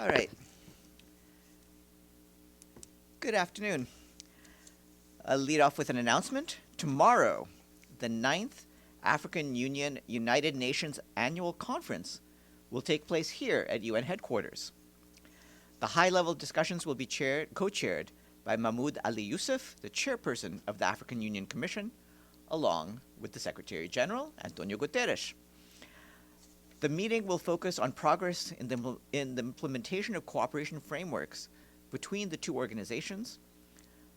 All right. Good afternoon. I'll lead off with an announcement. Tomorrow, the ninth African Union United Nations Annual Conference will take place here at UN headquarters. The high-level discussions will be co-chaired by Mahmoud Ali Youssouf, the chairperson of the African Union Commission, along with the Secretary General, Antonio Guterres. The meeting will focus on progress in the implementation of cooperation frameworks between the two organizations,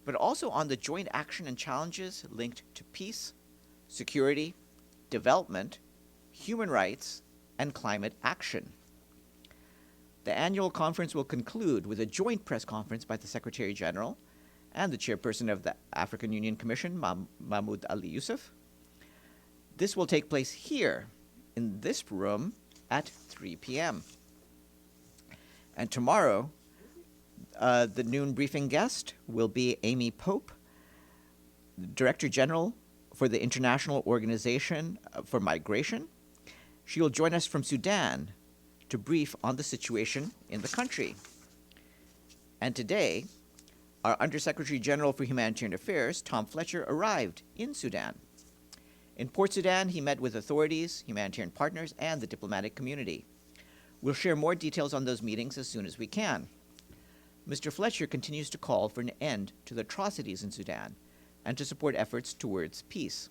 but also on the joint action and challenges linked to peace, security, development, human rights, and climate action. The annual conference will conclude with a joint press conference by the Secretary General and the chairperson of the African Union Commission, Mahmoud Ali Youssouf. This will take place here in this room at 3 p.m. And tomorrow, the noon briefing guest will be Amy Pope, Director General for the International Organization for Migration. She will join us from Sudan to brief on the situation in the country. And today, our Undersecretary General for Humanitarian Affairs, Tom Fletcher, arrived in Sudan. In Port Sudan, he met with authorities, humanitarian partners, and the diplomatic community. We'll share more details on those meetings as soon as we can. Mr. Fletcher continues to call for an end to the atrocities in Sudan and to support efforts towards peace.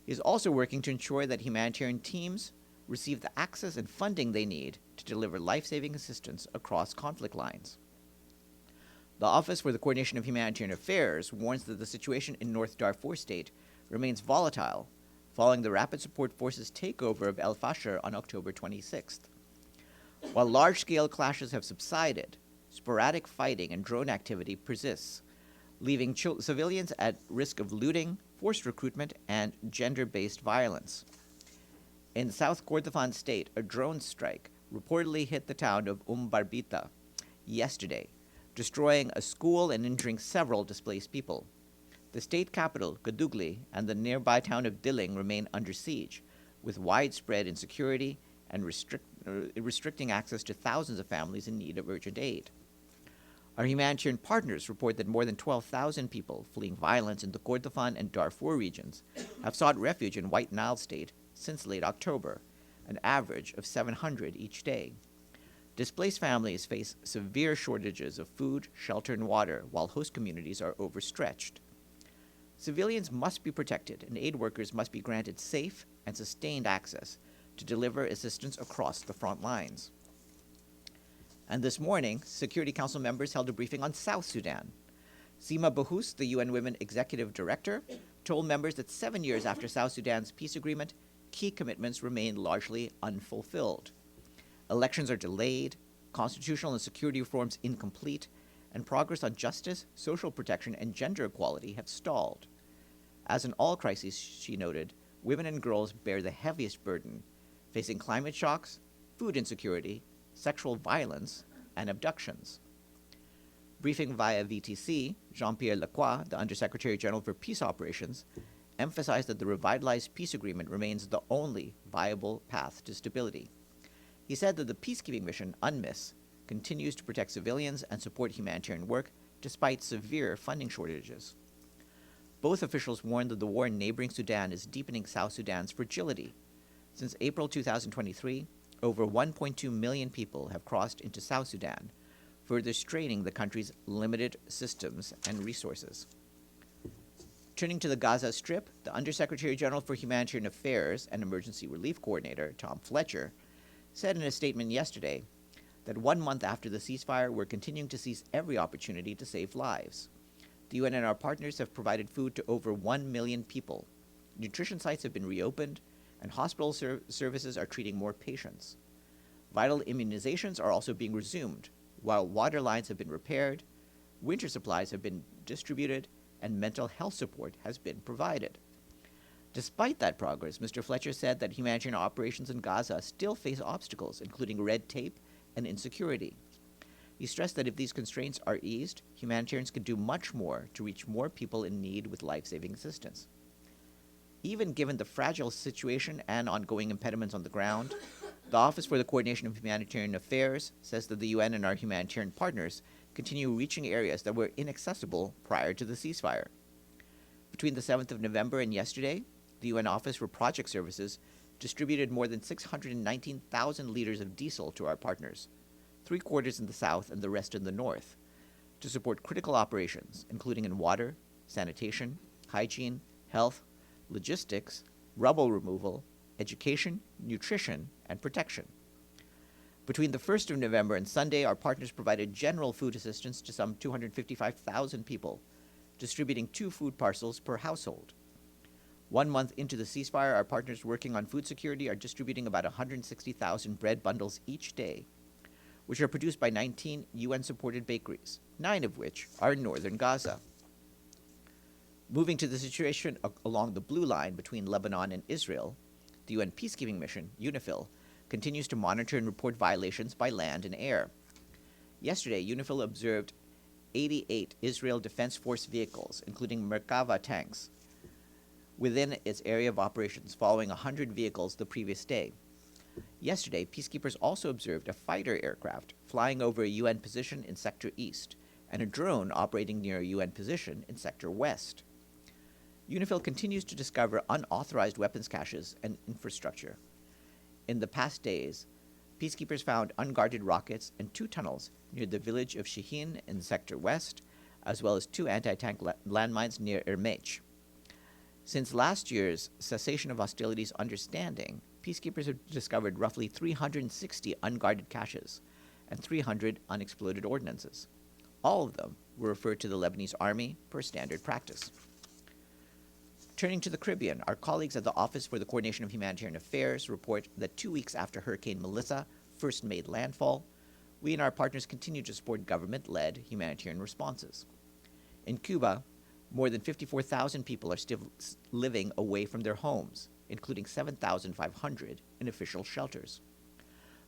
He is also working to ensure that humanitarian teams receive the access and funding they need to deliver life-saving assistance across conflict lines. The Office for the Coordination of Humanitarian Affairs warns that the situation in North Darfur State remains volatile following the Rapid Support Forces takeover of El Fasher on October 26th. While large-scale clashes have subsided, sporadic fighting and drone activity persists, leaving civilians at risk of looting, forced recruitment, and gender-based violence. In South Kordofan State, a drone strike reportedly hit the town of Barbita yesterday, destroying a school and injuring several displaced people. The state capital, Kadugli, and the nearby town of Dilling remain under siege, with widespread insecurity and restricting access to thousands of families in need of urgent aid. Our humanitarian partners report that more than 12,000 people fleeing violence in the Kordofan and Darfur regions have sought refuge in White Nile State since late October, an average of 700 each day. Displaced families face severe shortages of food, shelter, and water, while host communities are overstretched. Civilians must be protected, and aid workers must be granted safe and sustained access to deliver assistance across the front lines. And this morning, Security Council members held a briefing on South Sudan. Sima Bahous, the UN Women Executive Director, told members that 7 years after South Sudan's peace agreement, key commitments remain largely unfulfilled. Elections are delayed, constitutional and security reforms incomplete, and progress on justice, social protection, and gender equality have stalled. As in all crises, she noted, women and girls bear the heaviest burden, facing climate shocks, food insecurity, sexual violence, and abductions. Briefing via VTC, Jean-Pierre Lacroix, the Undersecretary General for Peace Operations, emphasized that the revitalized peace agreement remains the only viable path to stability. He said that the peacekeeping mission, UNMISS, continues to protect civilians and support humanitarian work despite severe funding shortages. Both officials warned that the war in neighboring Sudan is deepening South Sudan's fragility. Since April 2023, over 1.2 million people have crossed into South Sudan, further straining the country's limited systems and resources. Turning to the Gaza Strip, the Undersecretary General for Humanitarian Affairs and Emergency Relief Coordinator, Tom Fletcher, said in a statement yesterday that 1 month after the ceasefire, we're continuing to seize every opportunity to save lives. The UN and our partners have provided food to over 1 million people. Nutrition sites have been reopened, and hospital services are treating more patients. Vital immunizations are also being resumed, while water lines have been repaired, winter supplies have been distributed, and mental health support has been provided. Despite that progress, Mr. Fletcher said that humanitarian operations in Gaza still face obstacles, including red tape and insecurity. He stressed that if these constraints are eased, humanitarians can do much more to reach more people in need with life-saving assistance. Even given the fragile situation and ongoing impediments on the ground, The Office for the Coordination of Humanitarian Affairs says that the UN and our humanitarian partners continue reaching areas that were inaccessible prior to the ceasefire. Between the 7th of November and yesterday, the UN Office for Project Services distributed more than 619,000 liters of diesel to our partners, 3/4 in the south and the rest in the north, to support critical operations, including in water, sanitation, hygiene, health, logistics, rubble removal, education, nutrition, and protection. Between the 1st of November and Sunday, our partners provided general food assistance to some 255,000 people, distributing 2 food parcels per household. 1 month into the ceasefire, our partners working on food security are distributing about 160,000 bread bundles each day, which are produced by 19 UN-supported bakeries, 9 of which are in northern Gaza. Moving to the situation along the blue line between Lebanon and Israel, the UN peacekeeping mission, UNIFIL, continues to monitor and report violations by land and air. Yesterday, UNIFIL observed 88 Israel Defense Force vehicles, including Merkava tanks, within its area of operations, following 100 vehicles the previous day. Yesterday, peacekeepers also observed a fighter aircraft flying over a UN position in Sector East and a drone operating near a UN position in Sector West. UNIFIL continues to discover unauthorized weapons caches and infrastructure. In the past days, peacekeepers found unguarded rockets and 2 tunnels near the village of Shihin in Sector West, as well as 2 anti-tank landmines near Ermech. Since last year's cessation of hostilities understanding, peacekeepers have discovered roughly 360 unguarded caches and 300 unexploded ordnances. All of them were referred to the Lebanese army per standard practice. Turning to the Caribbean, our colleagues at the Office for the Coordination of Humanitarian Affairs report that 2 weeks after Hurricane Melissa first made landfall, we and our partners continue to support government-led humanitarian responses. In Cuba, more than 54,000 people are still living away from their homes, including 7,500 in official shelters.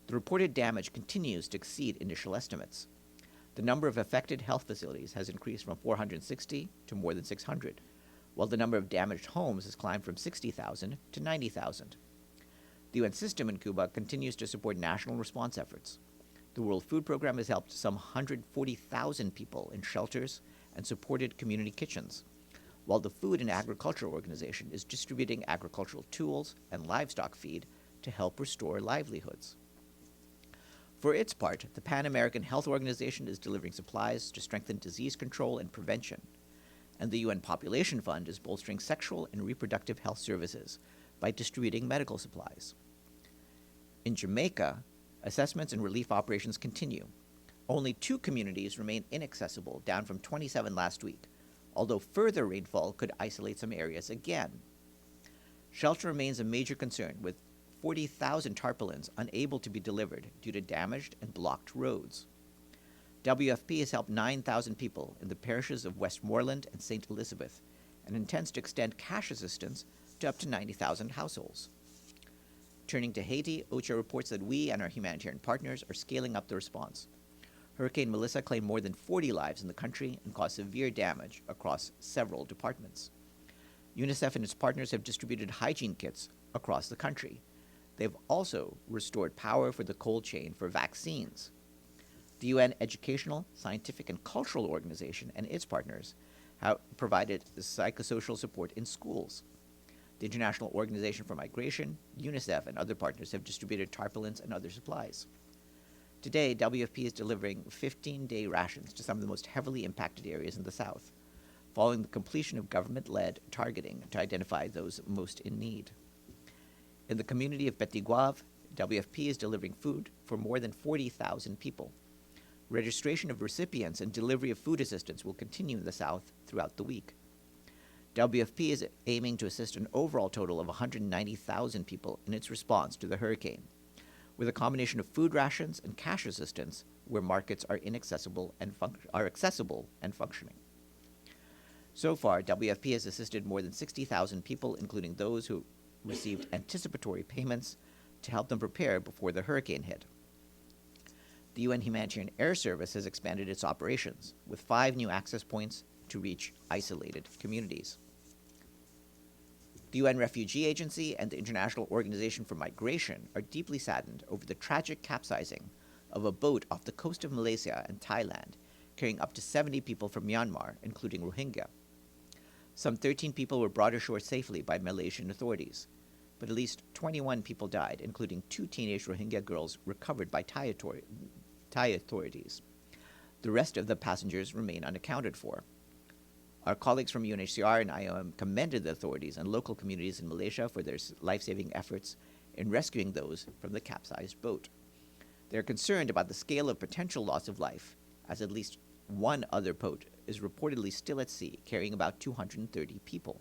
The reported damage continues to exceed initial estimates. The number of affected health facilities has increased from 460 to more than 600, while the number of damaged homes has climbed from 60,000 to 90,000. The UN system in Cuba continues to support national response efforts. The World Food Program has helped some 140,000 people in shelters and supported community kitchens, while the Food and Agriculture Organization is distributing agricultural tools and livestock feed to help restore livelihoods. For its part, the Pan American Health Organization is delivering supplies to strengthen disease control and prevention, and the UN Population Fund is bolstering sexual and reproductive health services by distributing medical supplies. In Jamaica, assessments and relief operations continue. Only 2 communities remain inaccessible, down from 27 last week, although further rainfall could isolate some areas again. Shelter remains a major concern, with 40,000 tarpaulins unable to be delivered due to damaged and blocked roads. WFP has helped 9,000 people in the parishes of Westmoreland and St. Elizabeth and intends to extend cash assistance to up to 90,000 households. Turning to Haiti, OCHA reports that we and our humanitarian partners are scaling up the response. Hurricane Melissa claimed more than 40 lives in the country and caused severe damage across several departments. UNICEF and its partners have distributed hygiene kits across the country. They've also restored power for the cold chain for vaccines. The UN Educational, Scientific, and Cultural Organization and its partners have provided psychosocial support in schools. The International Organization for Migration, UNICEF, and other partners have distributed tarpaulins and other supplies. Today, WFP is delivering 15-day rations to some of the most heavily impacted areas in the South, following the completion of government-led targeting to identify those most in need. In the community of Petiguave, WFP is delivering food for more than 40,000 people. Registration of recipients and delivery of food assistance will continue in the South throughout the week. WFP is aiming to assist an overall total of 190,000 people in its response to the hurricane, with a combination of food rations and cash assistance where markets are accessible and functioning. So far, WFP has assisted more than 60,000 people, including those who received anticipatory payments to help them prepare before the hurricane hit. The UN Humanitarian Air Service has expanded its operations, with 5 new access points to reach isolated communities. The UN Refugee Agency and the International Organization for Migration are deeply saddened over the tragic capsizing of a boat off the coast of Malaysia and Thailand, carrying up to 70 people from Myanmar, including Rohingya. Some 13 people were brought ashore safely by Malaysian authorities, but at least 21 people died, including 2 teenage Rohingya girls recovered by Thai authorities. The rest of the passengers remain unaccounted for. Our colleagues from UNHCR and IOM commended the authorities and local communities in Malaysia for their life-saving efforts in rescuing those from the capsized boat. They are concerned about the scale of potential loss of life, as at least one other boat is reportedly still at sea, carrying about 230 people.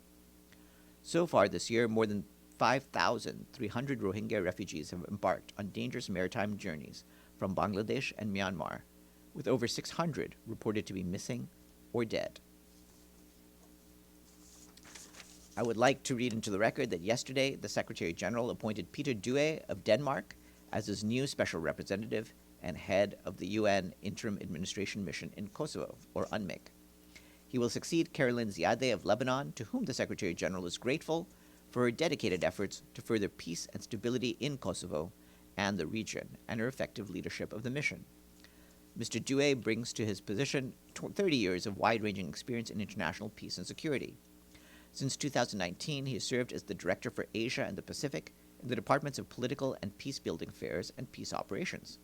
So far this year, more than 5,300 Rohingya refugees have embarked on dangerous maritime journeys from Bangladesh and Myanmar, with over 600 reported to be missing or dead. I would like to read into the record that yesterday the Secretary General appointed Peter Due of Denmark as his new special representative and head of the UN Interim Administration Mission in Kosovo, or UNMIK. He will succeed Carolyn Ziadeh of Lebanon, to whom the Secretary General is grateful for her dedicated efforts to further peace and stability in Kosovo and the region, and her effective leadership of the mission. Mr. Due brings to his position 30 years of wide-ranging experience in international peace and security. Since 2019, he has served as the Director for Asia and the Pacific in the Departments of Political and Peacebuilding Affairs and Peace Operations.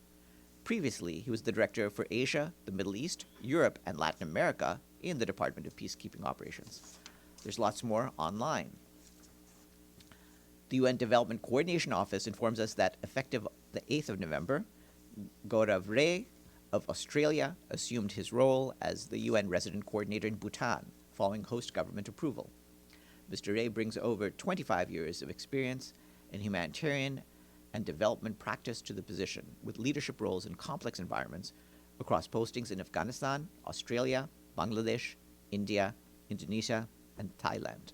Previously, he was the Director for Asia, the Middle East, Europe, and Latin America in the Department of Peacekeeping Operations. There's lots more online. The UN Development Coordination Office informs us that effective the 8th of November, Gaurav Ray of Australia assumed his role as the UN Resident Coordinator in Bhutan, following host government approval. Mr. Ray brings over 25 years of experience in humanitarian and development practice to the position, with leadership roles in complex environments across postings in Afghanistan, Australia, Bangladesh, India, Indonesia, and Thailand.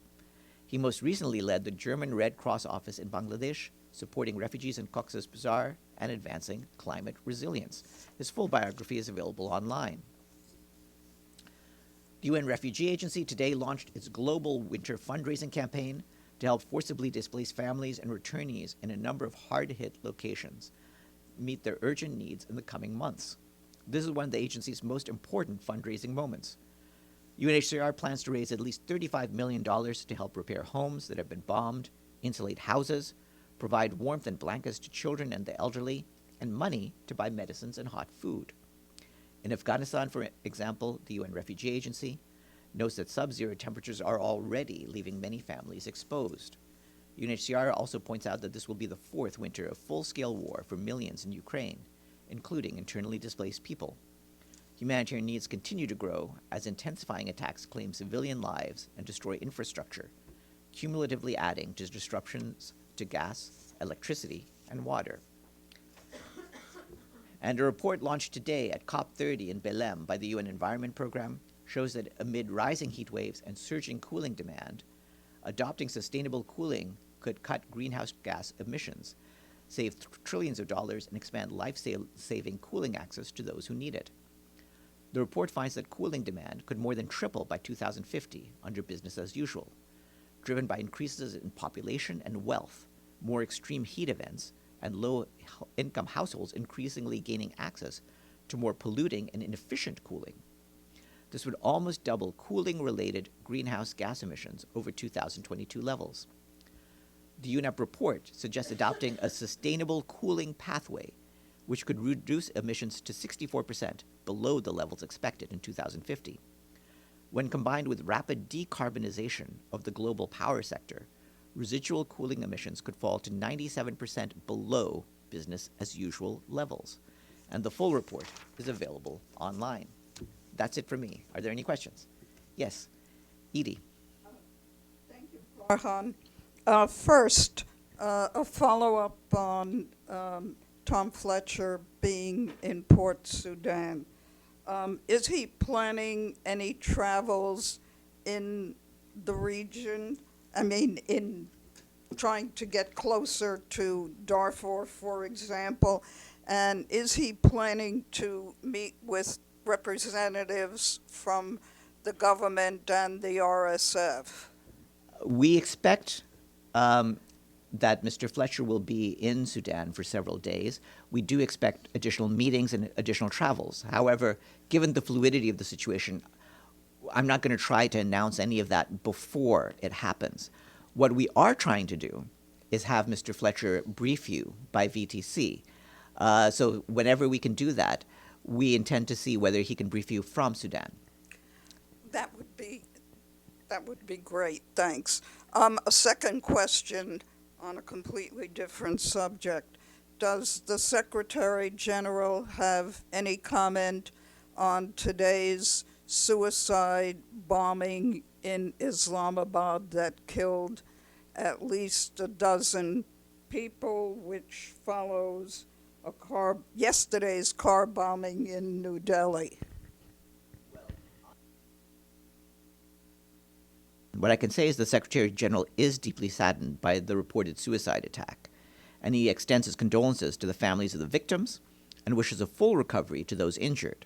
He most recently led the German Red Cross office in Bangladesh, supporting refugees in Cox's Bazar and advancing climate resilience. His full biography is available online. The UN Refugee Agency today launched its global winter fundraising campaign to help forcibly displaced families and returnees in a number of hard-hit locations meet their urgent needs in the coming months. This is one of the agency's most important fundraising moments. UNHCR plans to raise at least $35 million to help repair homes that have been bombed, insulate houses, provide warmth and blankets to children and the elderly, and money to buy medicines and hot food. In Afghanistan, for example, the UN Refugee Agency notes that sub-zero temperatures are already leaving many families exposed. UNHCR also points out that this will be the 4th winter of full-scale war for millions in Ukraine, including internally displaced people. Humanitarian needs continue to grow as intensifying attacks claim civilian lives and destroy infrastructure, cumulatively adding to disruptions to gas, electricity, and water. And a report launched today at COP30 in Belém by the UN Environment Programme shows that amid rising heat waves and surging cooling demand, adopting sustainable cooling could cut greenhouse gas emissions, save trillions of dollars, and expand life-saving cooling access to those who need it. The report finds that cooling demand could more than triple by 2050 under business as usual, driven by increases in population and wealth, more extreme heat events, and low-income households increasingly gaining access to more polluting and inefficient cooling. This would almost double cooling-related greenhouse gas emissions over 2022 levels. The UNEP report suggests adopting a sustainable cooling pathway, which could reduce emissions to 64% below the levels expected in 2050. When combined with rapid decarbonization of the global power sector, residual cooling emissions could fall to 97% below business as usual levels. And the full report is available online. That's it for me. Are there any questions? Yes, Edie. Thank you, Farhan. First, a follow-up on Tom Fletcher being in Port Sudan. Is he planning any travels in the region? I mean, in trying to get closer to Darfur, for example, and is he planning to meet with representatives from the government and the RSF? We expect that Mr. Fletcher will be in Sudan for several days. We do expect additional meetings and additional travels. However, given the fluidity of the situation, I'm not going to try to announce any of that before it happens. What we are trying to do is have Mr. Fletcher brief you by VTC. So whenever we can do that, we intend to see whether he can brief you from Sudan. That would be great, thanks. A second question on a completely different subject. Does the Secretary General have any comment on today's suicide bombing in Islamabad that killed at least a dozen people, which follows yesterday's car bombing in New Delhi? What I can say is the Secretary General is deeply saddened by the reported suicide attack, and he extends his condolences to the families of the victims and wishes a full recovery to those injured.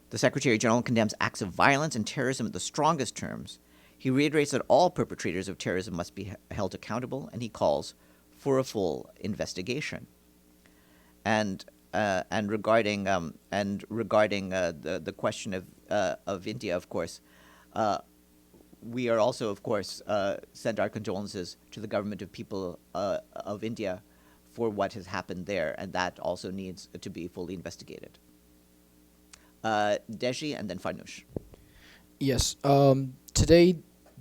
The Secretary General condemns acts of violence and terrorism in the strongest terms. He reiterates that all perpetrators of terrorism must be held accountable, and he calls for a full investigation. And regarding the question of India, of course, we are also, of course, send our condolences to the government of people of India for what has happened there, and that also needs to be fully investigated. Deji and then Farnush. Yes. Today,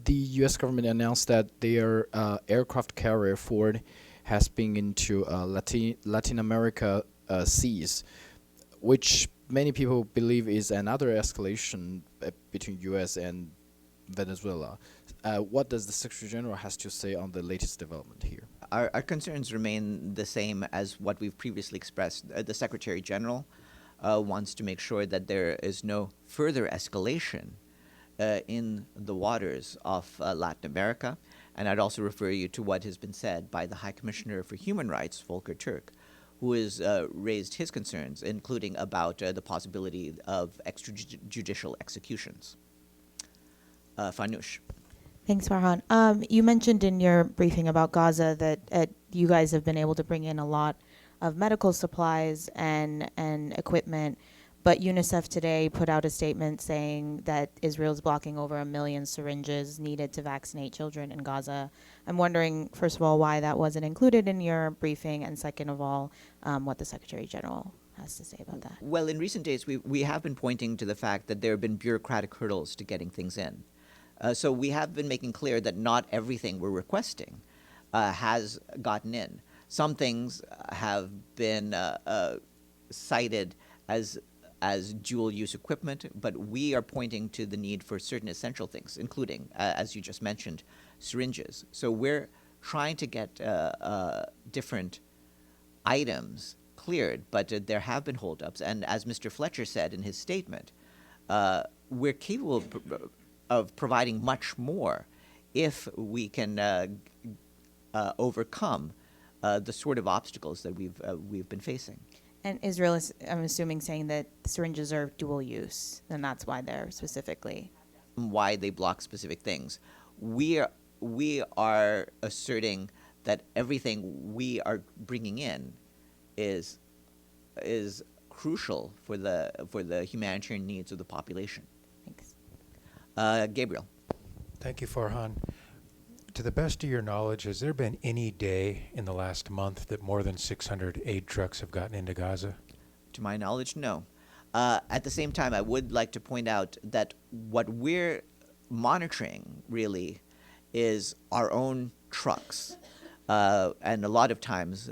the U.S. government announced that their aircraft carrier Ford has been into Latin America seas, which many people believe is another escalation between U.S. and Venezuela. What does the Secretary General has to say on the latest development here? Our concerns remain the same as what we've previously expressed. The Secretary General wants to make sure that there is no further escalation in the waters of Latin America. And I'd also refer you to what has been said by the High Commissioner for Human Rights, Volker Turk, who has raised his concerns, including about the possibility of extrajudicial executions. Farnush. Thanks, Farhan. You mentioned in your briefing about Gaza that you guys have been able to bring in a lot of medical supplies and equipment, but UNICEF today put out a statement saying that Israel is blocking over 1 million syringes needed to vaccinate children in Gaza. I'm wondering, first of all, why that wasn't included in your briefing, and second of all, what the Secretary General has to say about that. Well, in recent days, we have been pointing to the fact that there have been bureaucratic hurdles to getting things in. So we have been making clear that not everything we're requesting has gotten in. Some things have been cited as dual-use equipment, but we are pointing to the need for certain essential things, including, as you just mentioned, syringes. So we're trying to get different items cleared, but there have been holdups. And as Mr. Fletcher said in his statement, we're capable of providing much more if we can overcome the sort of obstacles that we've been facing. And Israel is, I'm assuming, saying that syringes are dual use, and that's why they're specifically. Why they block specific things. We are asserting that everything we are bringing in is crucial for the humanitarian needs of the population. Thanks. Gabriel. Thank you, Farhan. To the best of your knowledge, has there been any day in the last month that more than 600 aid trucks have gotten into Gaza? To my knowledge, no. At the same time, I would like to point out that what we're monitoring really is our own trucks. And a lot of times,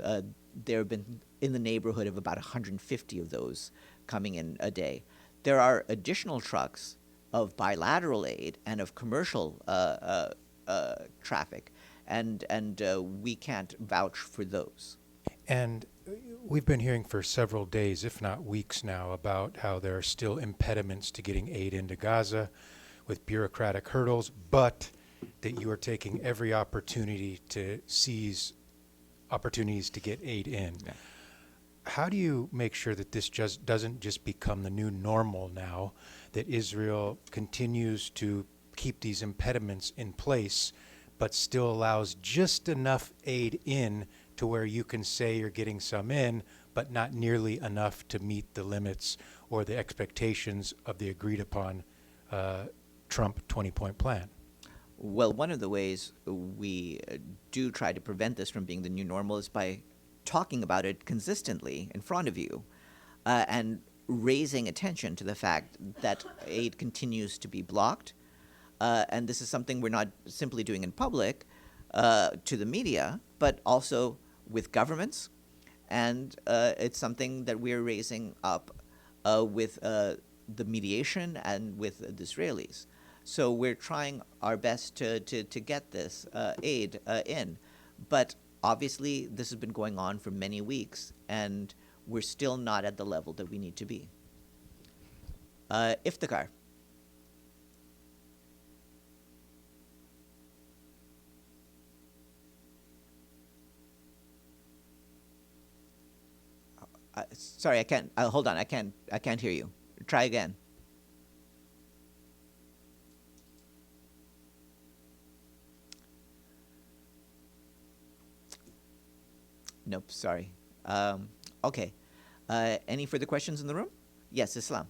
there have been in the neighborhood of about 150 of those coming in a day. There are additional trucks of bilateral aid and of commercial traffic, and we can't vouch for those. And we've been hearing for several days, if not weeks now, about how there are still impediments to getting aid into Gaza with bureaucratic hurdles, but that you are taking every opportunity to seize opportunities to get aid in. Yeah. How do you make sure that this just doesn't just become the new normal now, that Israel continues to keep these impediments in place, but still allows just enough aid in to where you can say you're getting some in, but not nearly enough to meet the limits or the expectations of the agreed upon Trump 20-point plan? Well, one of the ways we do try to prevent this from being the new normal is by talking about it consistently in front of you and raising attention to the fact that aid continues to be blocked. And this is something we're not simply doing in public to the media, but also with governments. And it's something that we're raising up with the mediation and with the Israelis. So we're trying our best to get this aid in. But obviously, this has been going on for many weeks, and we're still not at the level that we need to be. Iftikhar. Sorry, I can't. Hold on, I can't hear you. Try again. Nope, sorry. Okay. Any further questions in the room? Yes, Islam.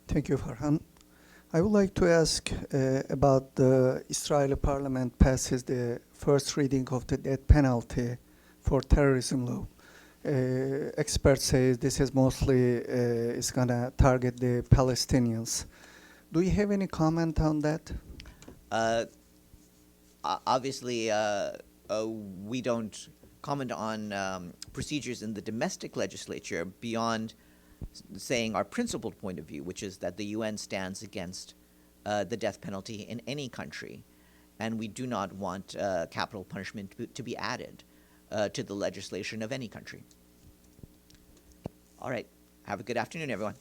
Thank you, Farhan. I would like to ask about the Israeli parliament passes the first reading of the death penalty for terrorism law. Experts say this is mostly is gonna target the Palestinians. Do you have any comment on that? Obviously, we don't comment on procedures in the domestic legislature beyond saying our principled point of view, which is that the UN stands against the death penalty in any country, and we do not want capital punishment to be added to the legislation of any country. All right. Have a good afternoon, everyone.